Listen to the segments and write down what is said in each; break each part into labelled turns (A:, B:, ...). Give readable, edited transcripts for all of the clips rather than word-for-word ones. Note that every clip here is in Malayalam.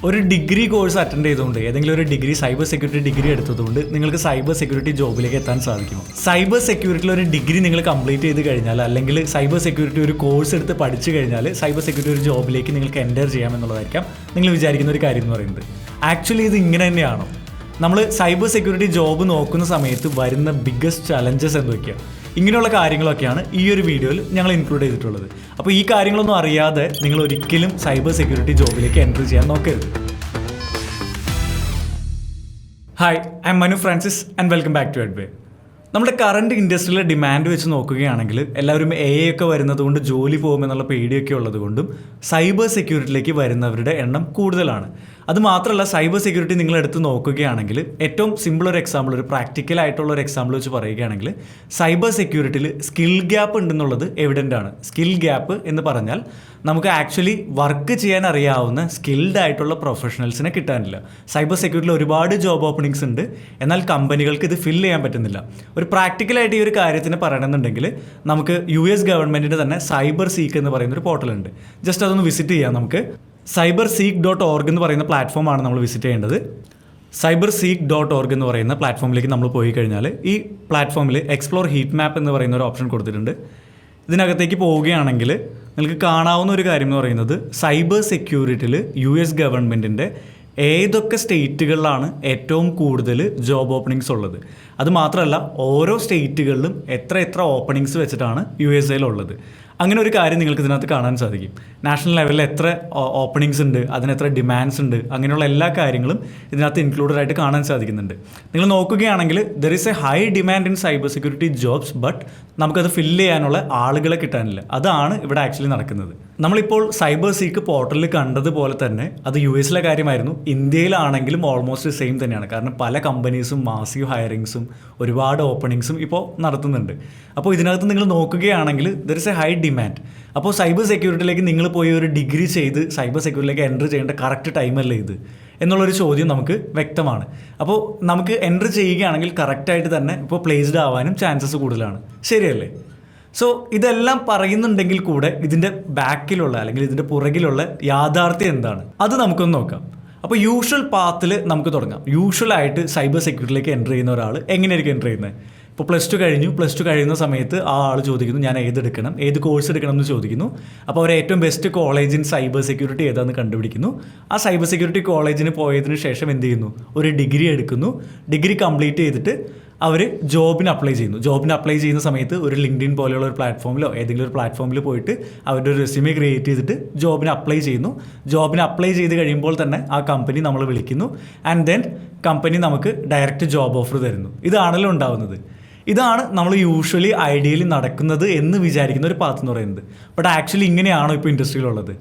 A: ഒരു ഡിഗ്രി കോഴ്സ് അറ്റൻഡ് ചെയ്തുകൊണ്ട് ഏതെങ്കിലും ഒരു ഡിഗ്രി സൈബർ സെക്യൂരിറ്റി ഡിഗ്രി എടുത്തതുകൊണ്ട് നിങ്ങൾക്ക് സൈബർ സെക്യൂരിറ്റി ജോബിലേക്ക് എത്താൻ സാധിക്കുമോ? സൈബർ സെക്യൂരിറ്റിയിൽ ഒരു ഡിഗ്രി നിങ്ങൾ കംപ്ലീറ്റ് ചെയ്ത് കഴിഞ്ഞാൽ അല്ലെങ്കിൽ സൈബർ സെക്യൂരിറ്റി ഒരു കോഴ്സ് എടുത്ത് പഠിച്ചു കഴിഞ്ഞാൽ സൈബർ സെക്യൂരിറ്റി ഒരു ജോബിലേക്ക് നിങ്ങൾക്ക് എൻ്റർ ചെയ്യാമെന്നുള്ളതായിരിക്കാം നിങ്ങൾ വിചാരിക്കുന്ന ഒരു കാര്യം എന്ന് പറയുന്നത്. ആക്ച്വലി ഇത് ഇങ്ങനെ തന്നെയാണോ? നമ്മൾ സൈബർ സെക്യൂരിറ്റി ജോബ് നോക്കുന്ന സമയത്ത് വരുന്ന ബിഗ്ഗസ്റ്റ് ചലഞ്ചസ് എന്തൊക്കെയാണ്? ഇങ്ങനെയുള്ള കാര്യങ്ങളൊക്കെയാണ് ഈ ഒരു വീഡിയോയിൽ ഞങ്ങൾ ഇൻക്ലൂഡ് ചെയ്തിട്ടുള്ളത്. അപ്പോൾ ഈ കാര്യങ്ങളൊന്നും അറിയാതെ നിങ്ങൾ ഒരിക്കലും സൈബർ സെക്യൂരിറ്റി ജോബിലേക്ക് എൻ്റർ ചെയ്യാൻ നോക്കരുത്. Hi, I'm Manu Francis and welcome back to Edway. നമ്മുടെ കറണ്ട് ഇൻഡസ്ട്രിയിലെ ഡിമാൻഡ് വെച്ച് നോക്കുകയാണെങ്കിൽ എല്ലാവരും ഒക്കെ വരുന്നത് കൊണ്ട് ജോലി പോകുമെന്നുള്ള പേടിയൊക്കെ ഉള്ളത് കൊണ്ടും സൈബർ സെക്യൂരിറ്റിയിലേക്ക് വരുന്നവരുടെ എണ്ണം കൂടുതലാണ്. അതുമാത്രമല്ല, സൈബർ സെക്യൂരിറ്റി നിങ്ങൾ എടുത്ത് നോക്കുകയാണെങ്കിൽ ഏറ്റവും സിമ്പിൾ ഒരു എക്സാമ്പിൾ, ഒരു പ്രാക്ടിക്കൽ ആയിട്ടുള്ള ഒരു എക്സാമ്പിൾ വെച്ച് പറയുകയാണെങ്കിൽ സൈബർ സെക്യൂരിറ്റിയിൽ സ്കിൽ ഗ്യാപ്പ് ഉണ്ടെന്നുള്ളത് എവിഡൻ്റ് ആണ്. സ്കിൽ ഗ്യാപ്പ് എന്ന് പറഞ്ഞാൽ നമുക്ക് ആക്ച്വലി വർക്ക് ചെയ്യാൻ അറിയാവുന്ന സ്കിൽഡ് ആയിട്ടുള്ള പ്രൊഫഷണൽസിനെ കിട്ടാനില്ല. സൈബർ സെക്യൂരിറ്റിയിൽ ഒരുപാട് ജോബ് ഓപ്പണിങ്സ് ഉണ്ട്, എന്നാൽ കമ്പനികൾക്ക് ഇത് ഫില്ല് ചെയ്യാൻ പറ്റുന്നില്ല. ഒരു പ്രാക്ടിക്കലായിട്ട് ഈ ഒരു കാര്യത്തിന് പറയണമെന്നുണ്ടെങ്കിൽ നമുക്ക് US ഗവൺമെൻറ്റിൻ്റെ തന്നെ സൈബർ സീക്ക് എന്ന് പറയുന്ന ഒരു പോർട്ടലുണ്ട്. ജസ്റ്റ് അതൊന്ന് വിസിറ്റ് ചെയ്യാം. നമുക്ക് cyberseek.org എന്ന് പറയുന്ന പ്ലാറ്റ്ഫോമാണ് നമ്മൾ വിസിറ്റ് ചെയ്യേണ്ടത്. cyberseek.org എന്ന് പറയുന്ന പ്ലാറ്റ്ഫോമിലേക്ക് നമ്മൾ പോയി കഴിഞ്ഞാൽ ഈ പ്ലാറ്റ്ഫോമിൽ എക്സ്പ്ലോർ ഹീറ്റ് മാപ്പ് എന്ന് പറയുന്ന ഒരു ഓപ്ഷൻ കൊടുത്തിട്ടുണ്ട്. ഇതിനകത്തേക്ക് പോവുകയാണെങ്കിൽ നിങ്ങൾക്ക് കാണാവുന്ന ഒരു കാര്യം എന്ന് പറയുന്നത് സൈബർ സെക്യൂരിറ്റിയിൽ US ഗവൺമെൻറ്റിൻ്റെ ഏതൊക്കെ സ്റ്റേറ്റുകളിലാണ് ഏറ്റവും കൂടുതൽ ജോബ് ഓപ്പണിങ്സ് ഉള്ളത്. അതുമാത്രമല്ല, ഓരോ സ്റ്റേറ്റുകളിലും എത്ര ഓപ്പണിങ്സ് വെച്ചിട്ടാണ് USAയിലുള്ളത്. അങ്ങനെ ഒരു കാര്യം നിങ്ങൾക്ക് ഇതിനകത്ത് കാണാൻ സാധിക്കും. നാഷണൽ ലെവലിൽ എത്ര ഓപ്പണിങ്സ് ഉണ്ട്, അതിനെത്ര ഡിമാൻഡ്സ് ഉണ്ട്, അങ്ങനെയുള്ള എല്ലാ കാര്യങ്ങളും ഇതിനകത്ത് ഇൻക്ലൂഡഡ് ആയിട്ട് കാണാൻ സാധിക്കുന്നുണ്ട്. നിങ്ങൾ നോക്കുകയാണെങ്കിൽ there is A high demand in cyber security jobs, but നമുക്കത് ഫില്ല് ചെയ്യാനുള്ള ആളുകളെ കിട്ടാനില്ല. അതാണ് ഇവിടെ ആക്ച്വലി നടക്കുന്നത്. നമ്മളിപ്പോൾ സൈബർ സീക്ക് പോർട്ടലിൽ കണ്ടതുപോലെ തന്നെ അത് USലെ കാര്യമായിരുന്നു. ഇന്ത്യയിലാണെങ്കിലും ഓൾമോസ്റ്റ് സെയിം തന്നെയാണ്. കാരണം പല കമ്പനീസും മാസീവ് ഹയറിങ്സും ഒരുപാട് ഓപ്പണിങ്സും ഇപ്പോൾ നടത്തുന്നുണ്ട്. അപ്പോൾ ഇതിനകത്ത് നിങ്ങൾ നോക്കുകയാണെങ്കിൽ there is A high demand. അപ്പോൾ സൈബർ സെക്യൂരിറ്റിയിലേക്ക് നിങ്ങൾ പോയി ഒരു ഡിഗ്രി ചെയ്ത് സൈബർ സെക്യൂരിറ്റിയിലേക്ക് എൻ്റർ ചെയ്യേണ്ട കറക്റ്റ് ടൈമല്ലേ ഇത് എന്നുള്ളൊരു ചോദ്യം നമുക്ക് വ്യക്തമാണ്. അപ്പോൾ നമുക്ക് എൻ്റർ ചെയ്യുകയാണെങ്കിൽ കറക്റ്റായിട്ട് തന്നെ ഇപ്പോൾ പ്ലേസ്ഡ് ആവാനും ചാൻസസ് കൂടുതലാണ്. ശരിയല്ലേ? സോ ഇതെല്ലാം പറയുന്നുണ്ടെങ്കിൽ കൂടെ ഇതിൻ്റെ ബാക്കിലുള്ള അല്ലെങ്കിൽ ഇതിൻ്റെ പുറകിലുള്ള യാഥാർത്ഥ്യം എന്താണ് അത് നമുക്കൊന്ന് നോക്കാം. അപ്പോൾ യൂഷ്വൽ പാത്തിൽ നമുക്ക് തുടങ്ങാം. യൂഷ്വലായിട്ട് സൈബർ സെക്യൂരിറ്റിയിലേക്ക് എൻ്റർ ചെയ്യുന്ന ഒരാൾ എങ്ങനെയായിരിക്കും എൻ്റർ ചെയ്യുന്നത്? ഇപ്പോൾ പ്ലസ് ടു കഴിയുന്ന സമയത്ത് ആ ആൾ ചോദിക്കുന്നു ഞാൻ ഏത് കോഴ്സ് എടുക്കണം എന്ന് ചോദിക്കുന്നു. അപ്പോൾ അവർ ഏറ്റവും best college in cyber security ഏതാണെന്ന് കണ്ടുപിടിക്കുന്നു. ആ സൈബർ സെക്യൂരിറ്റി കോളേജിന് പോയതിന് ശേഷം എന്ത് ചെയ്യുന്നു? ഒരു ഡിഗ്രി എടുക്കുന്നു. ഡിഗ്രി കംപ്ലീറ്റ് ചെയ്തിട്ട് അവർ ജോബിന് അപ്ലൈ ചെയ്യുന്ന സമയത്ത് ഒരു ലിങ്ക്ഡിൻ പോലെയുള്ള ഒരു പ്ലാറ്റ്ഫോമിലോ ഏതെങ്കിലും ഒരു പ്ലാറ്റ്ഫോമിൽ പോയിട്ട് അവരുടെ ഒരു റെസ്യൂമെ ക്രിയേറ്റ് ചെയ്തിട്ട് ജോബിന് അപ്ലൈ ചെയ്യുന്നു. ജോബിന് അപ്ലൈ ചെയ്ത് കഴിയുമ്പോൾ തന്നെ ആ കമ്പനി നമ്മൾ വിളിക്കുന്നു. ആൻഡ് ദെൻ കമ്പനി നമുക്ക് ഡയറക്റ്റ് ജോബ് ഓഫർ തരുന്നു. ഇതാണല്ലോ ഉണ്ടാവുന്നത്. ഇതാണ് നമ്മൾ യൂഷ്വലി ഐഡിയലി നടക്കുന്നത് എന്ന് വിചാരിക്കുന്ന ഒരു പാത്ത് എന്ന് പറയുന്നത്. ബട്ട് ആക്ച്വലി ഇങ്ങനെയാണോ ഇപ്പോൾ ഇൻഡസ്ട്രിയിലുള്ളത്?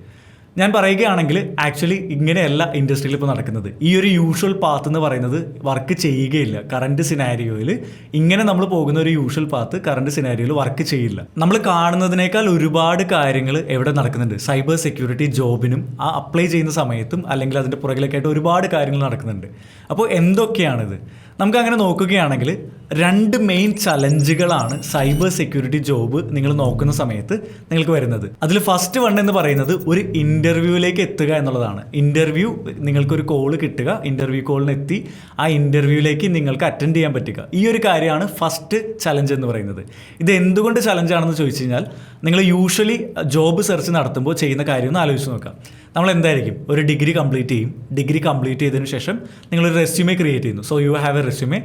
A: ഞാൻ പറയുകയാണെങ്കിൽ ആക്ച്വലി ഇങ്ങനെയല്ല ഇൻഡസ്ട്രിയിൽ ഇപ്പോൾ നടക്കുന്നത്. ഈ ഒരു യൂഷ്വൽ പാത്ത് എന്ന് പറയുന്നത് വർക്ക് ചെയ്യുകയില്ല. കറണ്ട് സിനാരിയോയിൽ ഇങ്ങനെ നമ്മൾ പോകുന്ന ഒരു യൂഷ്വൽ പാത്ത് കറണ്ട് സിനാരിയോയിൽ വർക്ക് ചെയ്യില്ല. നമ്മൾ കാണുന്നതിനേക്കാൾ ഒരുപാട് കാര്യങ്ങൾ എവിടെ നടക്കുന്നുണ്ട്. സൈബർ സെക്യൂരിറ്റി ജോബിനും ആ അപ്ലൈ ചെയ്യുന്ന സമയത്തും അല്ലെങ്കിൽ അതിൻ്റെ പുറകിലൊക്കെയായിട്ട് ഒരുപാട് കാര്യങ്ങൾ നടക്കുന്നുണ്ട്. അപ്പോൾ എന്തൊക്കെയാണിത്? നമുക്കങ്ങനെ നോക്കുകയാണെങ്കിൽ 2 മെയിൻ ചലഞ്ചുകളാണ് സൈബർ സെക്യൂരിറ്റി ജോബ് നിങ്ങൾ നോക്കുന്ന സമയത്ത് നിങ്ങൾക്ക് വരുന്നത്. അതിൽ ഫസ്റ്റ് വൺ എന്ന് പറയുന്നത് ഒരു ഇൻ്റർവ്യൂവിലേക്ക് എത്തുക എന്നുള്ളതാണ്. നിങ്ങൾക്കൊരു കോള് കിട്ടുക, ഇൻ്റർവ്യൂ കോളിന് എത്തി ആ ഇൻ്റർവ്യൂവിലേക്ക് നിങ്ങൾക്ക് അറ്റൻഡ് ചെയ്യാൻ പറ്റുക. ഈ ഒരു കാര്യമാണ് ഫസ്റ്റ് ചലഞ്ച് എന്ന് പറയുന്നത്. ഇത് എന്തുകൊണ്ട് ചലഞ്ചാണെന്ന് ചോദിച്ചു കഴിഞ്ഞാൽ നിങ്ങൾ യൂഷ്വലി ജോബ് സെർച്ച് നടത്തുമ്പോൾ ചെയ്യുന്ന കാര്യം ഒന്ന് ആലോചിച്ച് നോക്കാം. നമ്മൾ എന്തായിരിക്കും ഒരു ഡിഗ്രി കംപ്ലീറ്റ് ചെയ്തതിന് ശേഷം നിങ്ങളൊരു റെസ്യൂമെ ക്രിയേറ്റ് ചെയ്യുന്നു. So you have A resume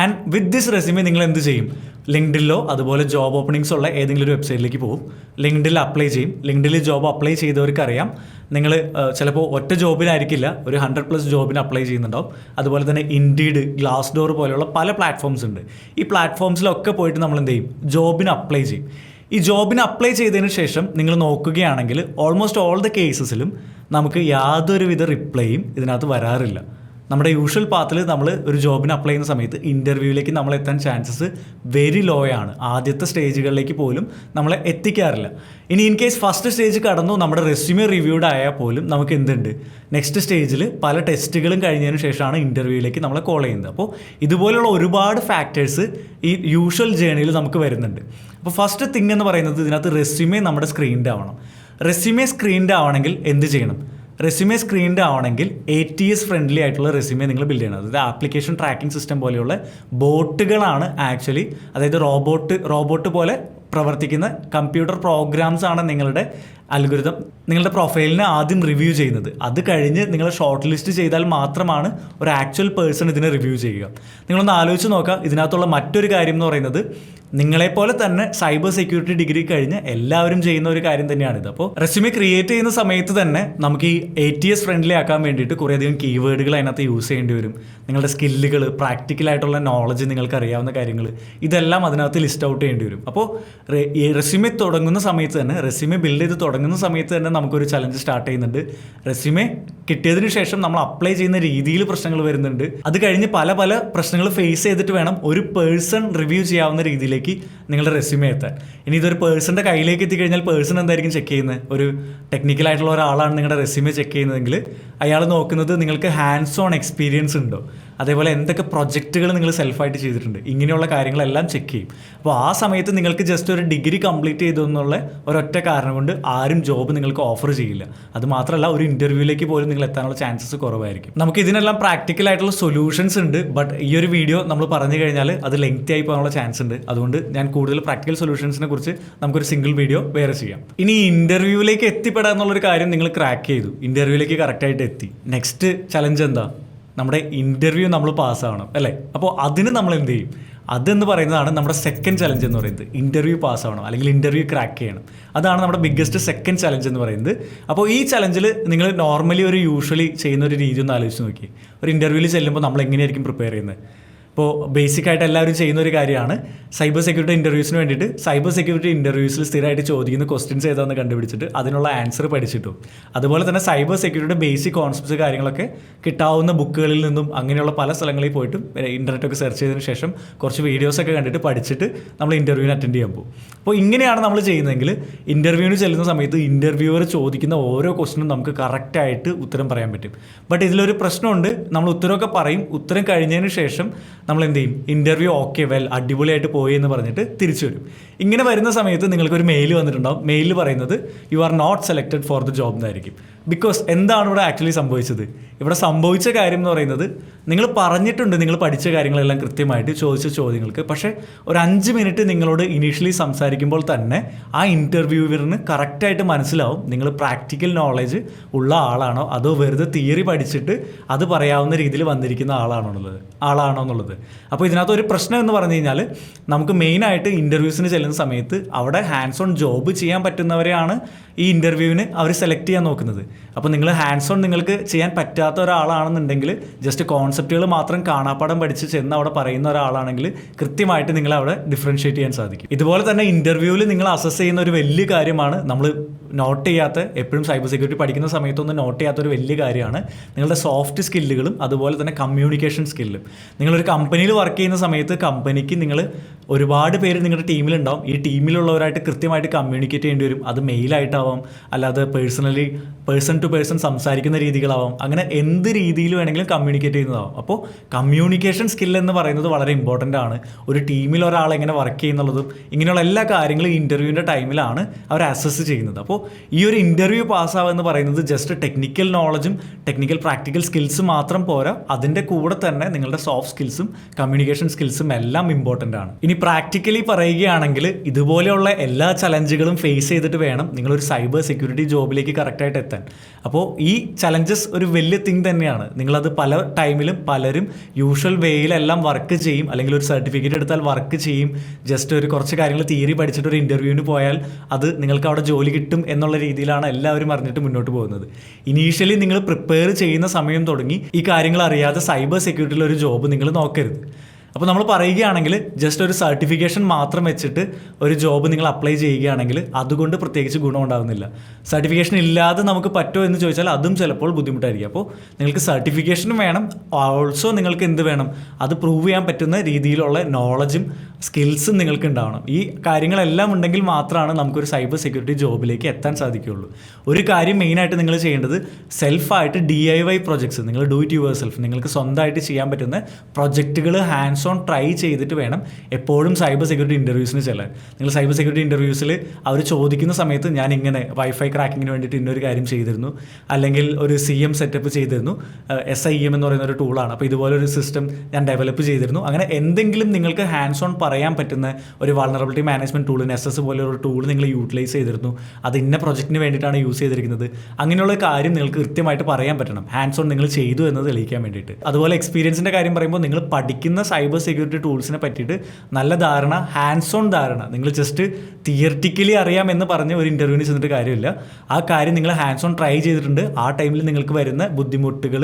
A: and with this resume നിങ്ങൾ എന്ത് ചെയ്യും? ലിങ്ക്ഡിനിലോ അതുപോലെ ജോബ് ഓപ്പണിങ്സ് ഉള്ള ഏതെങ്കിലും ഒരു വെബ്സൈറ്റിലേക്ക് പോകും. ലിങ്ക്ഡിനിൽ അപ്ലൈ ചെയ്യും. ലിങ്ക്ഡിനിൽ ജോബ് അപ്ലൈ ചെയ്തവർക്കറിയാം നിങ്ങൾ ചിലപ്പോൾ ഒറ്റ ജോബിനായിരിക്കില്ല, ഒരു 100+ ജോബിന് അപ്ലൈ ചെയ്യുന്നുണ്ടാവും. അതുപോലെ തന്നെ ഇൻഡീഡ്, ഗ്ലാസ് ഡോർ പോലെയുള്ള പല പ്ലാറ്റ്ഫോംസ് ഉണ്ട്. ഈ പ്ലാറ്റ്ഫോംസിലൊക്കെ പോയിട്ട് നമ്മൾ എന്ത് ചെയ്യും? ജോബിന് അപ്ലൈ ചെയ്യും. ഈ ജോബിന് അപ്ലൈ ചെയ്തതിന് ശേഷം നിങ്ങൾ നോക്കുകയാണെങ്കിൽ ഓൾമോസ്റ്റ് ഓൾ ദ കേസസിലും നമുക്ക് യാതൊരുവിധ റിപ്ലൈയും ഇതിനകത്ത് വരാറില്ല. നമ്മുടെ യൂഷ്വൽ പാത്തിൽ നമ്മൾ ഒരു ജോബിന് അപ്ലൈ ചെയ്യുന്ന സമയത്ത് ഇൻ്റർവ്യൂവിലേക്ക് നമ്മൾ എത്താൻ ചാൻസസ് വെരി ലോ ആണ്. ആദ്യത്തെ സ്റ്റേജുകളിലേക്ക് പോലും നമ്മളെ എത്തിക്കാറില്ല. ഇനി ഇൻ കേസ് ഫസ്റ്റ് സ്റ്റേജ് കടന്നു നമ്മുടെ റെസ്യൂമെ റിവ്യൂഡ് ആയാൽ പോലും നമുക്ക് എന്തുണ്ട്, നെക്സ്റ്റ് സ്റ്റേജിൽ പല ടെസ്റ്റുകളും കഴിഞ്ഞതിന് ശേഷമാണ് ഇൻ്റർവ്യൂവിലേക്ക് നമ്മളെ കോൾ ചെയ്യുന്നത്. അപ്പോൾ ഇതുപോലുള്ള ഒരുപാട് ഫാക്ടേഴ്സ് ഈ യൂഷ്വൽ ജേണിയിൽ നമുക്ക് വരുന്നുണ്ട്. അപ്പോൾ ഫസ്റ്റ് തിങ് എന്ന് പറയുന്നത് ഇതിനകത്ത് റെസ്യൂമെ നമ്മുടെ സ്ക്രീൻഡ് ആവണം. റെസ്യൂമെ സ്ക്രീൻഡ് ആവണമെങ്കിൽ എന്ത് ചെയ്യണം? റെസ്യൂമേ സ്ക്രീൻഡ് ആവണമെങ്കിൽ ATS ഫ്രണ്ട്ലി ആയിട്ടുള്ള റെസ്യൂമേ നിങ്ങൾ ബിൽഡ് ചെയ്യണം. അതായത് ആപ്ലിക്കേഷൻ ട്രാക്കിംഗ് സിസ്റ്റം പോലെയുള്ള ബോട്ടുകളാണ് ആക്ച്വലി, അതായത് റോബോട്ട് പോലെ പ്രവർത്തിക്കുന്ന കമ്പ്യൂട്ടർ പ്രോഗ്രാംസ് ആണ് നിങ്ങളുടെ അൽഗോരിതം നിങ്ങളുടെ പ്രൊഫൈലിനെ ആദ്യം റിവ്യൂ ചെയ്യുന്നത്. അത് കഴിഞ്ഞ് നിങ്ങൾ ഷോർട്ട് ലിസ്റ്റ് ചെയ്താൽ മാത്രമാണ് ഒരു ആക്ച്വൽ പേഴ്സൺ ഇതിനെ റിവ്യൂ ചെയ്യുക. നിങ്ങളൊന്ന് ആലോചിച്ച് നോക്കുക. ഇതിനകത്തുള്ള മറ്റൊരു കാര്യം എന്ന് പറയുന്നത് നിങ്ങളെപ്പോലെ തന്നെ സൈബർ സെക്യൂരിറ്റി ഡിഗ്രി കഴിഞ്ഞ് എല്ലാവരും ചെയ്യുന്ന ഒരു കാര്യം തന്നെയാണിത്. അപ്പോൾ റെസ്യൂമേ ക്രിയേറ്റ് ചെയ്യുന്ന സമയത്ത് തന്നെ നമുക്ക് ഈ ATS ഫ്രണ്ട്ലി ആക്കാൻ വേണ്ടിയിട്ട് കുറേയധികം കീവേഡുകൾ അതിനകത്ത് യൂസ് ചെയ്യേണ്ടി വരും. നിങ്ങളുടെ സ്കില്ലുകൾ, പ്രാക്ടിക്കലായിട്ടുള്ള നോളജ്, നിങ്ങൾക്ക് അറിയാവുന്ന കാര്യങ്ങൾ, ഇതെല്ലാം അതിനകത്ത് ലിസ്റ്റ് ഔട്ട് ചെയ്യേണ്ടി വരും. അപ്പോൾ ഈ റെസ്യൂമേ തുടങ്ങുന്ന സമയത്ത് തന്നെ, റെസ്യൂമേ ബിൽഡ് ചെയ്ത് തുടങ്ങുന്ന സമയത്ത് തന്നെ നമുക്കൊരു ചലഞ്ച് സ്റ്റാർട്ട് ചെയ്യുന്നുണ്ട്. റെസ്യൂമേ കിട്ടിയതിന് ശേഷം നമ്മൾ അപ്ലൈ ചെയ്യുന്ന രീതിയിൽ പ്രശ്നങ്ങൾ വരുന്നുണ്ട്. അത് കഴിഞ്ഞ് പല പ്രശ്നങ്ങൾ ഫേസ് ചെയ്തിട്ട് വേണം ഒരു പേഴ്സൺ റിവ്യൂ ചെയ്യാവുന്ന രീതിയിലേക്ക് നിങ്ങളുടെ റെസ്യൂമേ എത്താൻ. ഇനി ഇതൊരു പേഴ്സൻ്റെ കയ്യിലേക്ക് എത്തിക്കഴിഞ്ഞാൽ പേഴ്സൺ എന്തായിരിക്കും ചെക്ക് ചെയ്യുന്നത്? ഒരു ടെക്നിക്കലായിട്ടുള്ള ഒരാളാണ് നിങ്ങളുടെ റെസ്യൂമേ ചെക്ക് ചെയ്യുന്നതെങ്കിൽ അയാൾ നോക്കുന്നത് നിങ്ങൾക്ക് ഹാൻഡ്സ് ഓൺ എക്സ്പീരിയൻസ് ഉണ്ടോ, അതേപോലെ എന്തൊക്കെ പ്രൊജക്റ്റുകൾ നിങ്ങൾ സെൽഫായിട്ട് ചെയ്തിട്ടുണ്ട്, ഇങ്ങനെയുള്ള കാര്യങ്ങളെല്ലാം ചെക്ക് ചെയ്യും. അപ്പോൾ ആ സമയത്ത് നിങ്ങൾക്ക് ജസ്റ്റ് ഒരു ഡിഗ്രി കംപ്ലീറ്റ് ചെയ്തു എന്നുള്ള ഒരൊറ്റ കാരണം കൊണ്ട് ആരും ജോബ് നിങ്ങൾക്ക് ഓഫർ ചെയ്യില്ല. അത് മാത്രമല്ല, ഒരു ഇൻ്റർവ്യൂവിലേക്ക് പോലും നിങ്ങൾ എത്താനുള്ള ചാൻസസ് കുറവായിരിക്കും. നമുക്ക് ഇതിനെല്ലാം പ്രാക്ടിക്കൽ ആയിട്ടുള്ള സൊല്യൂഷൻസ് ഉണ്ട്. ബട്ട് ഈ ഒരു വീഡിയോ നമ്മൾ പറഞ്ഞു കഴിഞ്ഞാൽ അത് ലെങ്തി ആയി പോകാനുള്ള ചാൻസ് ഉണ്ട്. അതുകൊണ്ട് ഞാൻ കൂടുതൽ പ്രാക്ടിക്കൽ സൊല്യൂഷൻസിനെ കുറിച്ച് നമുക്കൊരു സിംഗിൾ വീഡിയോ വേറെ ചെയ്യാം. ഇനി ഇൻ്റർവ്യൂവിലേക്ക് എത്തിപ്പെടാൻ എന്നുള്ളൊരു കാര്യം നിങ്ങൾ ക്രാക്ക് ചെയ്തു, ഇൻ്റർവ്യൂവിലേക്ക് കറക്റ്റായിട്ട് എത്തി. നെക്സ്റ്റ് ചലഞ്ച് എന്താ? നമ്മുടെ ഇൻ്റർവ്യൂ നമ്മൾ പാസ്സാവണം അല്ലേ? അപ്പോൾ അതിന് നമ്മൾ എന്ത് ചെയ്യും? അതെന്ന് പറയുന്നതാണ് നമ്മുടെ സെക്കൻഡ് ചലഞ്ച് എന്ന് പറയുന്നത്. ഇൻ്റർവ്യൂ പാസ്സാവണം അല്ലെങ്കിൽ ഇൻ്റർവ്യൂ ക്രാക്ക് ചെയ്യണം. അതാണ് നമ്മുടെ ബിഗ്ഗസ്റ്റ് സെക്കൻഡ് ചലഞ്ച് എന്ന് പറയുന്നത്. അപ്പോൾ ഈ ചലഞ്ചിൽ നിങ്ങൾ നോർമലി ഒരു യൂഷ്വലി ചെയ്യുന്ന ഒരു രീതി ഒന്ന് ആലോചിച്ച് നോക്കി. ഒരു ഇൻ്റർവ്യൂവിൽ ചെല്ലുമ്പോൾ നമ്മൾ എങ്ങനെയായിരിക്കും പ്രിപ്പയർ ചെയ്യുന്നത്? ഇപ്പോൾ ബേസിക്കായിട്ട് എല്ലാവരും ചെയ്യുന്ന ഒരു കാര്യമാണ് സൈബർ സെക്യൂരിറ്റി ഇൻ്റർവ്യൂസിന് വേണ്ടിയിട്ട് സൈബർ സെക്യൂരിറ്റി ഇൻ്റർവ്യൂസിൽ സ്ഥിരമായിട്ട് ചോദിക്കുന്ന ക്വസ്റ്റ്യൻസ് ഏതാണെന്ന് കണ്ടുപിടിച്ചിട്ട് അതിനുള്ള ആൻസർ പഠിച്ചിട്ടും, അതുപോലെ തന്നെ സൈബർ സെക്യൂരിറ്റിയുടെ ബേസിക് കോൺസെപ്റ്റ്സ് കാര്യങ്ങളൊക്കെ കിട്ടാവുന്ന ബുക്കുകളിൽ നിന്നും അങ്ങനെയുള്ള പല സ്ഥലങ്ങളിൽ പോയിട്ടും ഇൻ്റർനെറ്റൊക്കെ സെർച്ച് ചെയ്തതിന് ശേഷം കുറച്ച് വീഡിയോസൊക്കെ കണ്ടിട്ട് പഠിച്ചിട്ട് നമ്മൾ ഇൻ്റർവ്യൂവിന് അറ്റൻഡ് ചെയ്യാൻ പോകും. അപ്പോൾ ഇങ്ങനെയാണ് നമ്മൾ ചെയ്യുന്നതെങ്കിൽ ഇൻ്റർവ്യൂവിന് ചെല്ലുന്ന സമയത്ത് ഇൻ്റർവ്യൂവർ ചോദിക്കുന്ന ഓരോ ക്വസ്റ്റിനും നമുക്ക് കറക്റ്റായിട്ട് ഉത്തരം പറയാൻ പറ്റും. ബട്ട് ഇതിലൊരു പ്രശ്നമുണ്ട്. നമ്മൾ ഉത്തരമൊക്കെ പറയും, ഉത്തരം കഴിഞ്ഞതിന് ശേഷം നമ്മൾ എന്ത് ചെയ്യും? ഇൻ്റർവ്യൂ ഓക്കെ വെൽ അടിപൊളിയായിട്ട് പോയി എന്ന് പറഞ്ഞിട്ട് തിരിച്ചു വരും. ഇങ്ങനെ വരുന്ന സമയത്ത് നിങ്ങൾക്കൊരു മെയിൽ വന്നിട്ടുണ്ടാവും. മെയിലിൽ പറയുന്നത് you are not selected for the job എന്നായിരിക്കും. ബിക്കോസ് എന്താണ് ഇവിടെ ആക്ച്വലി സംഭവിച്ചത്? ഇവിടെ സംഭവിച്ച കാര്യം എന്ന് പറയുന്നത് നിങ്ങൾ പറഞ്ഞിട്ടുണ്ട് നിങ്ങൾ പഠിച്ച കാര്യങ്ങളെല്ലാം കൃത്യമായിട്ട് ചോദിച്ച ചോദ്യങ്ങൾക്ക്. പക്ഷേ ഒരു 5 മിനിറ്റ് നിങ്ങളോട് ഇനീഷ്യലി സംസാരിക്കുമ്പോൾ തന്നെ ആ ഇൻ്റർവ്യൂവറിന് കറക്റ്റായിട്ട് മനസ്സിലാവും നിങ്ങൾ പ്രാക്ടിക്കൽ നോളജ് ഉള്ള ആളാണോ അതോ വെറുതെ തിയറി പഠിച്ചിട്ട് അത് പറയാവുന്ന രീതിയിൽ വന്നിരിക്കുന്ന ആളാണോ എന്നുള്ളത്. അപ്പോൾ ഇതിനകത്ത് ഒരു പ്രശ്നം എന്ന് പറഞ്ഞു കഴിഞ്ഞാൽ നമുക്ക് മെയിനായിട്ട് ഇൻ്റർവ്യൂസിന് ചെല്ലുന്ന സമയത്ത് അവിടെ ഹാൻഡ്സ് ഓൺ ജോബ് ചെയ്യാൻ പറ്റുന്നവരെയാണ് ഈ ഇൻ്റർവ്യൂവിന് അവർ സെലക്ട് ചെയ്യാൻ നോക്കുന്നത്. അപ്പോൾ നിങ്ങൾ ഹാൻഡ്സ് ഓൺ നിങ്ങൾക്ക് ചെയ്യാൻ പറ്റാത്ത ഒരാളാണെന്നുണ്ടെങ്കിൽ ജസ്റ്റ് കോൺസെപ്റ്റുകൾ മാത്രം കാണാപ്പാടം പഠിച്ച് ചെന്ന് അവിടെ പറയുന്ന ഒരാളാണെങ്കിൽ കൃത്യമായിട്ട് നിങ്ങൾ അവിടെ ഡിഫറൻഷ്യേറ്റ് ചെയ്യാൻ സാധിക്കും. ഇതുപോലെ തന്നെ ഇൻ്റർവ്യൂവിൽ നിങ്ങൾ അസസ് ചെയ്യുന്ന ഒരു വലിയ കാര്യമാണ്, നമ്മൾ നോട്ട് ചെയ്യാത്ത, എപ്പോഴും സൈബർ സെക്യൂരിറ്റി പഠിക്കുന്ന സമയത്തൊന്നും നോട്ട് ചെയ്യാത്തൊരു വലിയ കാര്യമാണ് നിങ്ങളുടെ സോഫ്റ്റ് സ്കില്ലുകളും അതുപോലെ തന്നെ കമ്മ്യൂണിക്കേഷൻ സ്കില്ലും. നിങ്ങളൊരു കമ്പനിയിൽ വർക്ക് ചെയ്യുന്ന സമയത്ത് കമ്പനിക്ക് നിങ്ങൾ ഒരുപാട് പേര് നിങ്ങളുടെ ടീമിലുണ്ടാവും. ഈ ടീമിലുള്ളവരായിട്ട് കൃത്യമായിട്ട് കമ്മ്യൂണിക്കേറ്റ് ചെയ്യേണ്ടി വരും. അത് മെയിലായിട്ടാവാം, അല്ലാതെ പേഴ്സൺ ടു പേഴ്സൺ സംസാരിക്കുന്ന രീതികളാവാം, അങ്ങനെ എന്ത് രീതിയിൽ വേണമെങ്കിലും കമ്മ്യൂണിക്കേറ്റ് ചെയ്യുന്നതാവും. അപ്പോൾ കമ്മ്യൂണിക്കേഷൻ സ്കിൽ എന്ന് പറയുന്നത് വളരെ ഇമ്പോർട്ടൻ്റ് ആണ്. ഒരു ടീമിൽ ഒരാൾ എങ്ങനെ വർക്ക് ചെയ്യുന്നുള്ളതും ഇങ്ങനെയുള്ള എല്ലാ കാര്യങ്ങളും ഈ ഇൻ്റർവ്യൂവിൻ്റെ ടൈമിലാണ് അവർ അസസ് ചെയ്യുന്നത്. അപ്പോൾ ഈ ഒരു ഇൻ്റർവ്യൂ പാസ്സാവുക എന്ന് പറയുന്നത് ജസ്റ്റ് ടെക്നിക്കൽ നോളജും ടെക്നിക്കൽ പ്രാക്ടിക്കൽ സ്കിൽസും മാത്രം പോരാ, അതിൻ്റെ കൂടെ തന്നെ നിങ്ങളുടെ സോഫ്റ്റ് സ്കിൽസും കമ്മ്യൂണിക്കേഷൻ സ്കിൽസും എല്ലാം ഇമ്പോർട്ടൻ്റ് ആണ്. ഇനി പ്രാക്ടിക്കലി പറയുകയാണെങ്കിൽ ഇതുപോലെയുള്ള എല്ലാ ചലഞ്ചുകളും ഫേസ് ചെയ്തിട്ട് വേണം നിങ്ങളൊരു സൈബർ സെക്യൂരിറ്റി ജോബിലേക്ക് കറക്റ്റായിട്ട് എത്താൻ. അപ്പോൾ ഈ ചലഞ്ചസ് ഒരു വലിയ തിങ് തന്നെയാണ്. നിങ്ങളത് പല ടൈമിലും പലരും യൂഷ്വൽ വേയിലെല്ലാം വർക്ക് ചെയ്യും, അല്ലെങ്കിൽ ഒരു സർട്ടിഫിക്കറ്റ് എടുത്താൽ വർക്ക് ചെയ്യും, ജസ്റ്റ് ഒരു കുറച്ച് കാര്യങ്ങൾ തിയറി പഠിച്ചിട്ട് ഒരു ഇൻ്റർവ്യൂവിന് പോയാൽ അത് നിങ്ങൾക്ക് അവിടെ ജോലി കിട്ടും എന്നുള്ള രീതിയിലാണ് എല്ലാവരും അറിഞ്ഞിട്ട് മുന്നോട്ട് പോകുന്നത്. ഇനീഷ്യലി നിങ്ങൾ പ്രിപ്പയർ ചെയ്യുന്ന സമയം തുടങ്ങി ഈ കാര്യങ്ങൾ അറിയാതെ സൈബർ സെക്യൂരിറ്റിയിൽ ഒരു ജോബ് നിങ്ങൾ നോക്കരുത്. അപ്പോൾ നമ്മൾ പറയുകയാണെങ്കിൽ ജസ്റ്റ് ഒരു സർട്ടിഫിക്കേഷൻ മാത്രം വെച്ചിട്ട് ഒരു ജോബ് നിങ്ങൾ അപ്ലൈ ചെയ്യുകയാണെങ്കിൽ അതുകൊണ്ട് പ്രത്യേകിച്ച് ഗുണം ഉണ്ടാകുന്നില്ല. സർട്ടിഫിക്കേഷൻ ഇല്ലാതെ നമുക്ക് പറ്റുമോ എന്ന് ചോദിച്ചാൽ അതും ചിലപ്പോൾ ബുദ്ധിമുട്ടായിരിക്കും. അപ്പോൾ നിങ്ങൾക്ക് സർട്ടിഫിക്കേഷനും വേണം, ഓൾസോ നിങ്ങൾക്ക് എന്ത് വേണം, അത് പ്രൂവ് ചെയ്യാൻ പറ്റുന്ന രീതിയിലുള്ള നോളജും സ്കിൽസും നിങ്ങൾക്ക് ഉണ്ടാവണം. ഈ കാര്യങ്ങളെല്ലാം ഉണ്ടെങ്കിൽ മാത്രമാണ് നമുക്കൊരു സൈബർ സെക്യൂരിറ്റി ജോബിലേക്ക് എത്താൻ സാധിക്കുകയുള്ളൂ. ഒരു കാര്യം മെയിനായിട്ട് നിങ്ങൾ ചെയ്യേണ്ടത് സെൽഫായിട്ട് DIY പ്രൊജക്ട്സ്, നിങ്ങൾ ഡു ഇറ്റ് യുവർ സെൽഫ്, നിങ്ങൾക്ക് സ്വന്തമായിട്ട് ചെയ്യാൻ പറ്റുന്ന പ്രൊജക്റ്റുകൾ ഹാൻഡ്സ് ഓൺ ട്രൈ ചെയ്തിട്ട് വേണം എപ്പോഴും സൈബർ സെക്യൂരിറ്റി ഇൻ്റർവ്യൂസിന് ചെല്ലാൻ. നിങ്ങൾ സൈബർ സെക്യൂരിറ്റി ഇൻ്റർവ്യൂസിൽ അവർ ചോദിക്കുന്ന സമയത്ത് ഞാൻ ഇങ്ങനെ വൈഫൈ ക്രാക്കിങ്ങിന് വേണ്ടിയിട്ട് ഇന്നൊരു കാര്യം ചെയ്തിരുന്നു, അല്ലെങ്കിൽ ഒരു CM സെറ്റപ്പ് ചെയ്തിരുന്നു, SIEM എന്ന് പറയുന്ന ഒരു ടൂളാണ്, അപ്പോൾ ഇതുപോലൊരു സിസ്റ്റം ഞാൻ ഡെവലപ്പ് ചെയ്തിരുന്നു, അങ്ങനെ എന്തെങ്കിലും നിങ്ങൾക്ക് ഹാൻഡ്സ് ഓൺ പറയാൻ പറ്റുന്ന ഒരു വൾണറബിലിറ്റി മാനേജ്മെൻറ്റ് ടൂൾ, NSS പോലെയൊരു ടൂൾ നിങ്ങൾ യൂട്ടിലൈസ് ചെയ്തിരുന്നു, അത് ഇന്ന പ്രൊജക്റ്റിന് വേണ്ടിയിട്ടാണ് യൂസ് ചെയ്തിരിക്കുന്നത്, അങ്ങനെയുള്ള കാര്യം നിങ്ങൾക്ക് കൃത്യമായിട്ട് പറയാൻ പറ്റണം, ഹാൻഡ്സ് ഓൺ നിങ്ങൾ ചെയ്തു എന്നത് തെളിയിക്കാൻ വേണ്ടിയിട്ട്. അതുപോലെ എക്സ്പീരിയൻസിൻ്റെ കാര്യം പറയുമ്പോൾ നിങ്ങൾ പഠിക്കുന്ന സൈബർ സെക്യൂരിറ്റി ടൂൾസിനെ പറ്റിയിട്ട് നല്ല ധാരണ, ഹാൻഡ്സ് ഓൺ ധാരണ, നിങ്ങൾ ജസ്റ്റ് തിയറിറ്റിക്കലി അറിയാമെന്ന് പറഞ്ഞ് ഒരു ഇൻ്റർവ്യൂവിന് ചെന്നിട്ട് കാര്യമില്ല. ആ കാര്യം നിങ്ങൾ ഹാൻഡ്സ് ഓൺ ട്രൈ ചെയ്തിട്ടുണ്ട്, ആ ടൈമിൽ നിങ്ങൾക്ക് വരുന്ന ബുദ്ധിമുട്ടുകൾ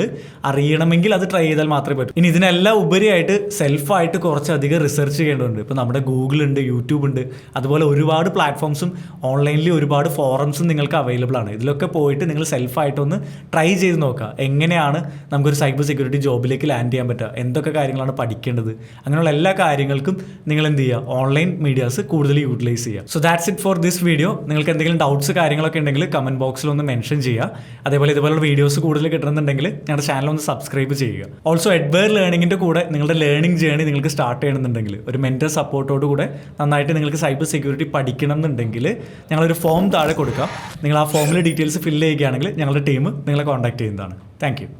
A: അറിയണമെങ്കിൽ അത് ട്രൈ ചെയ്താൽ മാത്രമേ പറ്റൂ. ഇനി ഇതിനെല്ലാം ഉപരിയായിട്ട് സെൽഫായിട്ട് കുറച്ചധികം റിസർച്ച് ചെയ്യേണ്ടതുണ്ട്. ഇപ്പോൾ നമ്മുടെ ഗൂഗിൾ ഉണ്ട്, യൂട്യൂബ് ഉണ്ട്, അതുപോലെ ഒരുപാട് പ്ലാറ്റ്ഫോംസും ഓൺലൈനിൽ ഒരുപാട് ഫോറംസും നിങ്ങൾക്ക് അവൈലബിൾ ആണ്. ഇതിലൊക്കെ പോയിട്ട് നിങ്ങൾ സെൽഫായിട്ടൊന്ന് ട്രൈ ചെയ്ത് നോക്കുക, എങ്ങനെയാണ് നമുക്കൊരു സൈബർ സെക്യൂരിറ്റി ജോബിലേക്ക് ലാൻഡ് ചെയ്യാൻ പറ്റുക, എന്തൊക്കെ കാര്യങ്ങളാണ് പഠിക്കേണ്ടത്, അങ്ങനെയുള്ള എല്ലാ കാര്യങ്ങൾക്കും നിങ്ങൾ എന്ത് ചെയ്യുക, ഓൺലൈൻ മീഡിയാസ് കൂടുതൽ യൂട്ടിലൈസ് ചെയ്യുക. So that's it for this video. നിങ്ങൾക്ക് എന്തെങ്കിലും ഡൗട്ട്സ് കാര്യങ്ങളൊക്കെ ഉണ്ടെങ്കിൽ കമൻറ്റ് ബോക്സിൽ ഒന്ന് മെൻഷൻ ചെയ്യുക. അതേപോലെ ഇതുപോലുള്ള വീഡിയോസ് കൂടുതൽ കിട്ടണമെന്നുണ്ടെങ്കിൽ ഞങ്ങളുടെ ചാനൽ ഒന്ന് സബ്സ്ക്രൈബ് ചെയ്യുക. ഓൾസോ എഡ്വേർ ലേണിങ്ങിൻ്റെ കൂടെ നിങ്ങളുടെ ലേണിംഗ് ജേർണി നിങ്ങൾക്ക് സ്റ്റാർട്ട് ചെയ്യണമെന്നുണ്ടെങ്കിൽ, ഒരു മെൻറ്റർ സപ്പോർട്ടോട് കൂടെ നന്നായിട്ട് നിങ്ങൾക്ക് സൈബർ സെക്യൂരിറ്റി പഠിക്കണം എന്നുണ്ടെങ്കിൽ ഞങ്ങളൊരു ഫോം താഴെ കൊടുക്കാം. നിങ്ങൾ ആ ഫോമിൽ ഡീറ്റെയിൽസ് ഫില്ല് ചെയ്യുകയാണെങ്കിൽ ഞങ്ങളുടെ ടീം നിങ്ങളെ കോൺടാക്ട് ചെയ്യുന്നതാണ്. Thank you.